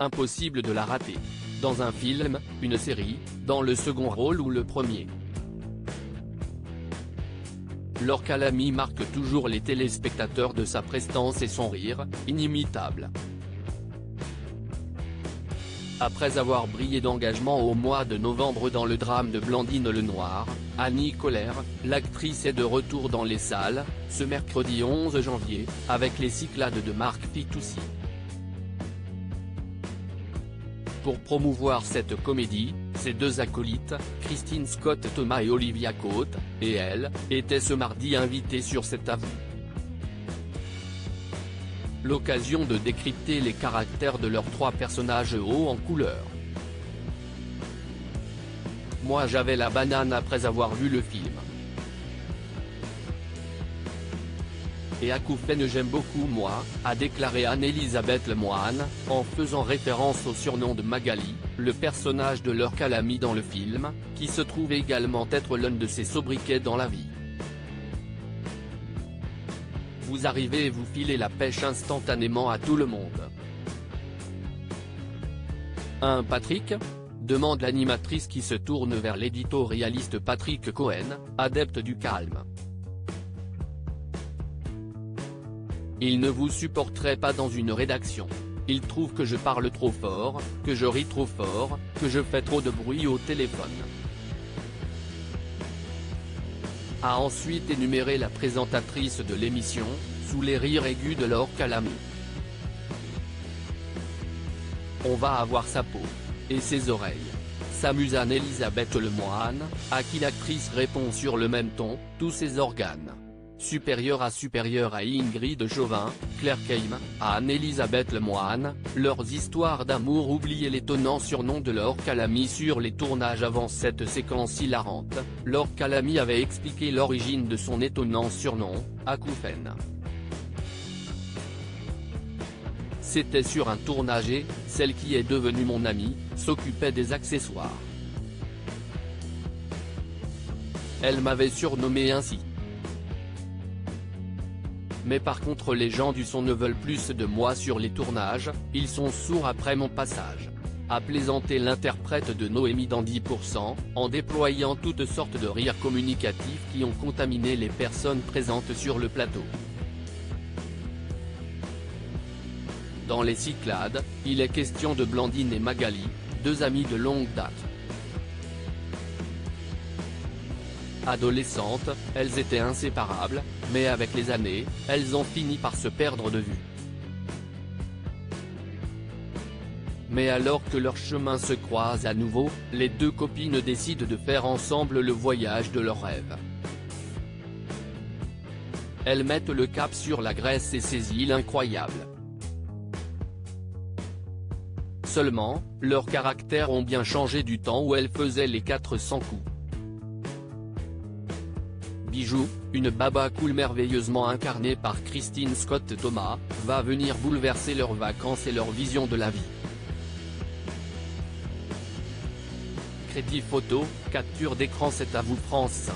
impossible de la rater. Dans un film, une série, dans le second rôle ou le premier. Laure Calamy marque toujours les téléspectateurs de sa prestance et son rire, inimitable. Après avoir brillé d'engagement au mois de novembre dans le drame de Blandine Lenoir, Annie Colère, l'actrice est de retour dans les salles, ce mercredi 11 janvier, avec Les Cyclades de Mark Fitoussi. Pour promouvoir cette comédie, ses deux acolytes, Christine Scott Thomas et Olivia Cote, et elle, étaient ce mardi invités sur cet avou. L'occasion de décrypter les caractères de leurs trois personnages hauts en couleur. Moi j'avais la banane après avoir vu le film. Et acouphène j'aime beaucoup moi, a déclaré Anne-Elisabeth Lemoine, en faisant référence au surnom de Magali, le personnage de Laure Calamy dans le film, qui se trouve également être l'un de ses sobriquets dans la vie. Vous arrivez et vous filez la pêche instantanément à tout le monde. Hein Patrick ? Demande l'animatrice qui se tourne vers l'éditorialiste Patrick Cohen, adepte du calme. Il ne vous supporterait pas dans une rédaction. Il trouve que je parle trop fort, que je ris trop fort, que je fais trop de bruit au téléphone. A ensuite énuméré la présentatrice de l'émission, sous les rires aigus de Laure Calamy. On va avoir sa peau. Et ses oreilles. S'amuse Anne-Elisabeth Lemoine, à qui l'actrice répond sur le même ton, tous ses organes. Supérieur à Ingrid Chauvin, Claire Keim, à Anne-Elisabeth Lemoine, leurs histoires d'amour oubliaient l'étonnant surnom de Laure Calamy sur les tournages avant cette séquence hilarante. Laure Calamy avait expliqué l'origine de son étonnant surnom, acouphène. C'était sur un tournage et, celle qui est devenue mon amie, s'occupait des accessoires. Elle m'avait surnommé ainsi. Mais par contre les gens du son ne veulent plus de moi sur les tournages, ils sont sourds après mon passage. A plaisanté l'interprète de Noémie dans 10%, en déployant toutes sortes de rires communicatifs qui ont contaminé les personnes présentes sur le plateau. Dans Les Cyclades, il est question de Blandine et Magali, deux amies de longue date. Adolescentes, elles étaient inséparables, mais avec les années, elles ont fini par se perdre de vue. Mais alors que leurs chemins se croisent à nouveau, les deux copines décident de faire ensemble le voyage de leurs rêves. Elles mettent le cap sur la Grèce et ses îles incroyables. Seulement, leurs caractères ont bien changé du temps où elles faisaient les 400 coups. Bijou, une baba cool merveilleusement incarnée par Christine Scott Thomas, va venir bouleverser leurs vacances et leur vision de la vie. Crédit photo, capture d'écran. C'est à vous France 5.